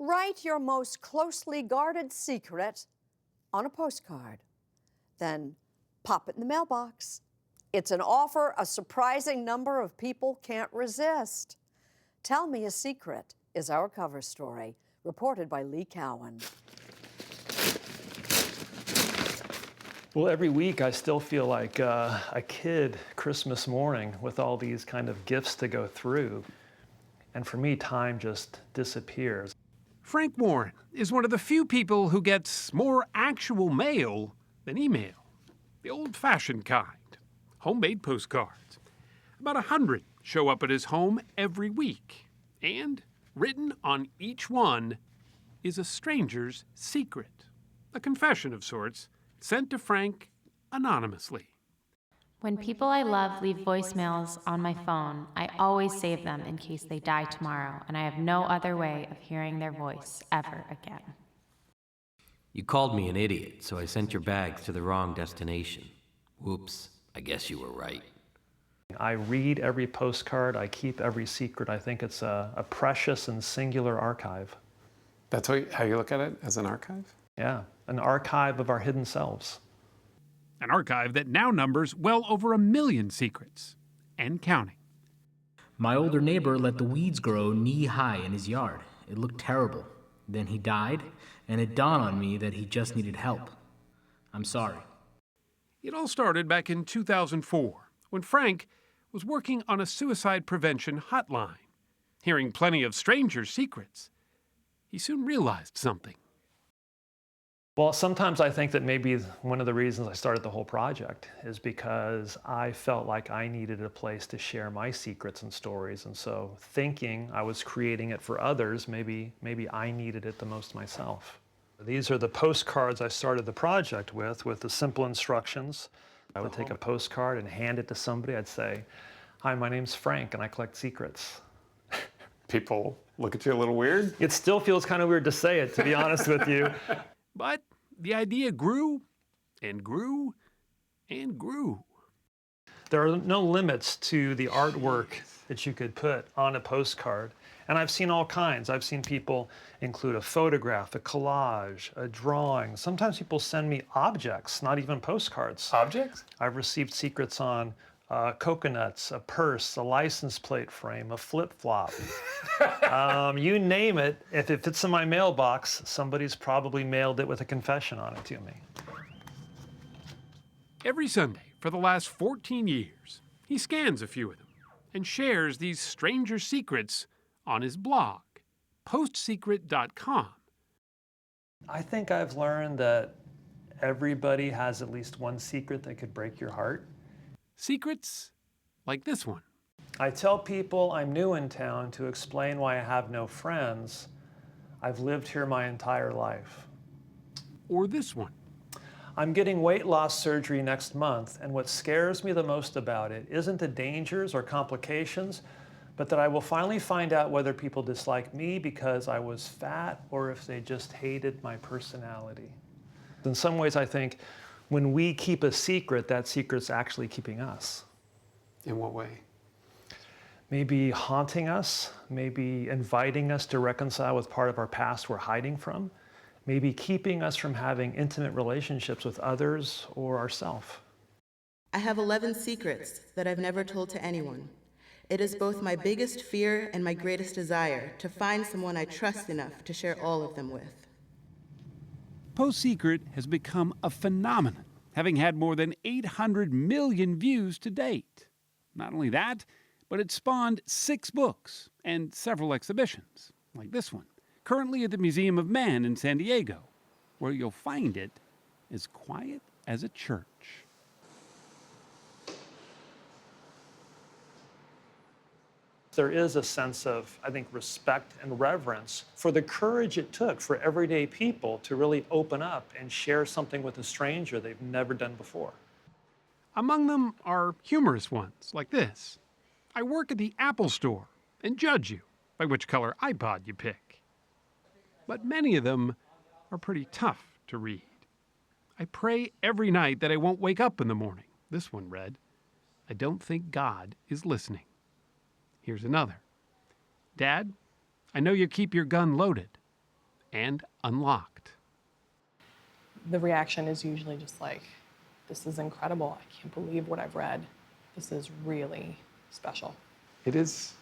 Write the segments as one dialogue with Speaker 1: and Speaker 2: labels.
Speaker 1: Write your most closely guarded secret on a postcard. Then pop it in the mailbox. It's an offer a surprising number of people can't resist. Tell Me a Secret is our cover story, reported by Lee Cowan.
Speaker 2: Well, every week I still feel like a kid Christmas morning with all these kind of gifts to go through. And for me, time just disappears.
Speaker 3: Frank Warren is one of the few people who gets more actual mail than email. The old-fashioned kind. Homemade postcards. About 100 show up at his home every week. And written on each one is a stranger's secret. A confession of sorts, sent to Frank anonymously.
Speaker 4: When people I love leave voicemails on my phone, I always save them in case they die tomorrow, and I have no other way of hearing their voice ever again.
Speaker 5: You called me an idiot, so I sent your bags to the wrong destination. Whoops, I guess you were right.
Speaker 2: I read every postcard, I keep every secret. I think it's a precious and singular archive.
Speaker 6: That's how you look at it, as an archive?
Speaker 2: Yeah, an archive of our hidden selves.
Speaker 3: An archive that now numbers well over 1 million secrets, and counting.
Speaker 7: My older neighbor let the weeds grow knee-high in his yard. It looked terrible. Then he died, and it dawned on me that he just needed help. I'm sorry.
Speaker 3: It all started back in 2004, when Frank was working on a suicide prevention hotline. Hearing plenty of strangers' secrets, he soon realized something.
Speaker 2: Well, sometimes I think that maybe one of the reasons I started the whole project is because I felt like I needed a place to share my secrets and stories. And so thinking I was creating it for others, maybe I needed it the most myself. These are the postcards I started the project with the simple instructions. I would take a postcard and hand it to somebody. I'd say, "Hi, my name's Frank, and I collect secrets."
Speaker 6: People look at you a little weird?
Speaker 2: It still feels kind of weird to say it, to be honest with you.
Speaker 3: But the idea grew and grew and grew.
Speaker 2: There are no limits to the artwork that you could put on a postcard. And I've seen all kinds. I've seen people include a photograph, a collage, a drawing. Sometimes people send me objects, not even postcards.
Speaker 6: Objects?
Speaker 2: I've received secrets on coconuts, a purse, a license plate frame, a flip-flop. You name it, if it fits in my mailbox, somebody's probably mailed it with a confession on it to me.
Speaker 3: Every Sunday for the last 14 years, he scans a few of them and shares these stranger secrets on his blog, PostSecret.com.
Speaker 2: I think I've learned that everybody has at least one secret that could break your heart.
Speaker 3: Secrets like this one.
Speaker 2: I tell people I'm new in town to explain why I have no friends. I've lived here my entire life.
Speaker 3: Or this one.
Speaker 2: I'm getting weight loss surgery next month, and what scares me the most about it isn't the dangers or complications, but that I will finally find out whether people dislike me because I was fat or if they just hated my personality. In some ways, I think when we keep a secret, that secret's actually keeping us.
Speaker 6: In what way?
Speaker 2: Maybe haunting us, maybe inviting us to reconcile with part of our past we're hiding from, maybe keeping us from having intimate relationships with others or ourselves.
Speaker 8: I have 11 secrets that I've never told to anyone. It is both my biggest fear and my greatest desire to find someone I trust enough to share all of them with.
Speaker 3: PostSecret has become a phenomenon, having had more than 800 million views to date. Not only that, but it spawned 6 books and several exhibitions, like this one, currently at the Museum of Man in San Diego, where you'll find it as quiet as a church.
Speaker 2: There is a sense of, I think, respect and reverence for the courage it took for everyday people to really open up and share something with a stranger they've never done before.
Speaker 3: Among them are humorous ones, like this. I work at the Apple Store and judge you by which color iPod you pick. But many of them are pretty tough to read. I pray every night that I won't wake up in the morning. This one read, I don't think God is listening. Here's another. Dad, I know you keep your gun loaded, and unlocked.
Speaker 9: The reaction is usually just like, this is incredible. I can't believe what I've read. This is really special.
Speaker 6: It is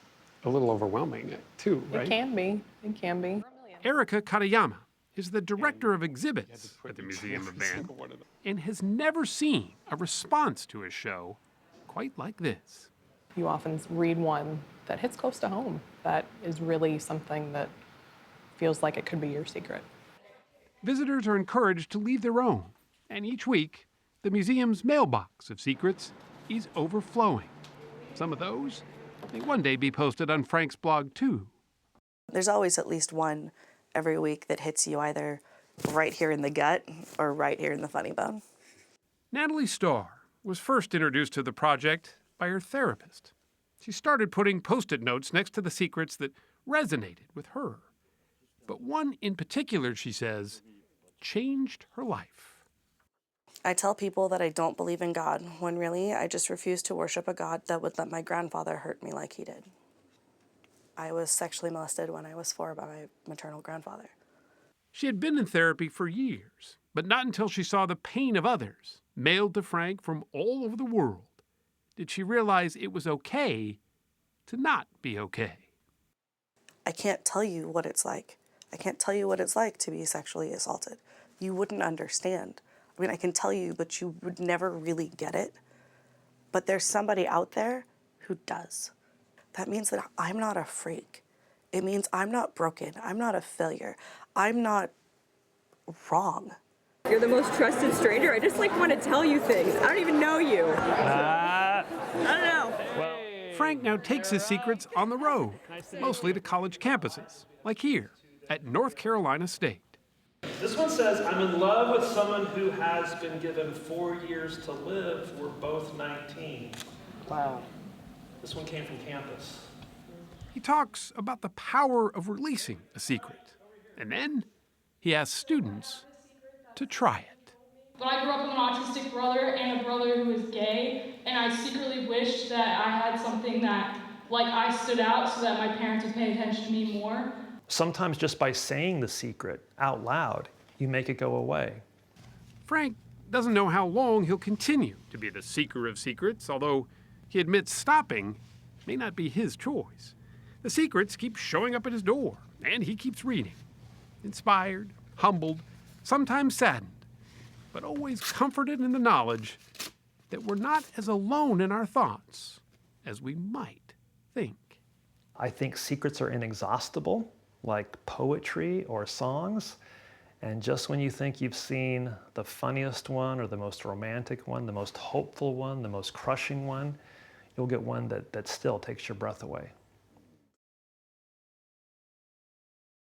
Speaker 6: a little overwhelming, too, right?
Speaker 9: It can be. It can be.
Speaker 3: Erika Katayama is the director of exhibits at the Museum of Man and has never seen a response to a show quite like this.
Speaker 9: You often read one that hits close to home, that is really something that feels like it could be your secret.
Speaker 3: Visitors are encouraged to leave their own, and each week, the museum's mailbox of secrets is overflowing. Some of those may one day be posted on Frank's blog, too.
Speaker 10: There's always at least one every week that hits you either right here in the gut or right here in the funny bone.
Speaker 3: Natalie Starr was first introduced to the project by her therapist. She started putting Post-it notes next to the secrets that resonated with her. But one in particular, she says, changed her life.
Speaker 10: I tell people that I don't believe in God, when really I just refuse to worship a God that would let my grandfather hurt me like he did. I was sexually molested when I was 4 by my maternal grandfather.
Speaker 3: She had been in therapy for years, but not until she saw the pain of others, mailed to Frank from all over the world, did she realize it was okay to not be okay.
Speaker 10: I can't tell you what it's like. I can't tell you what it's like to be sexually assaulted. You wouldn't understand. I mean, I can tell you, but you would never really get it. But there's somebody out there who does. That means that I'm not a freak. It means I'm not broken. I'm not a failure. I'm not wrong.
Speaker 11: You're the most trusted stranger. I just want to tell you things. I don't even know you. I don't know.
Speaker 3: Frank now takes his secrets on the road, mostly to college campuses, like here at North Carolina State.
Speaker 2: This one says, I'm in love with someone who has been given 4 years to live. We're both 19.
Speaker 9: Wow.
Speaker 2: This one came from campus.
Speaker 3: He talks about the power of releasing a secret, and then he asks students to try it.
Speaker 12: But I grew up with an autistic brother and a brother who was gay, and I secretly wished that I had something that, I stood out so that my parents would pay attention to me more.
Speaker 2: Sometimes just by saying the secret out loud, you make it go away.
Speaker 3: Frank doesn't know how long he'll continue to be the seeker of secrets, although he admits stopping may not be his choice. The secrets keep showing up at his door, and he keeps reading. Inspired, humbled, sometimes saddened, but always comforted in the knowledge that we're not as alone in our thoughts as we might think.
Speaker 2: I think secrets are inexhaustible, like poetry or songs. And just when you think you've seen the funniest one or the most romantic one, the most hopeful one, the most crushing one, you'll get one that still takes your breath away.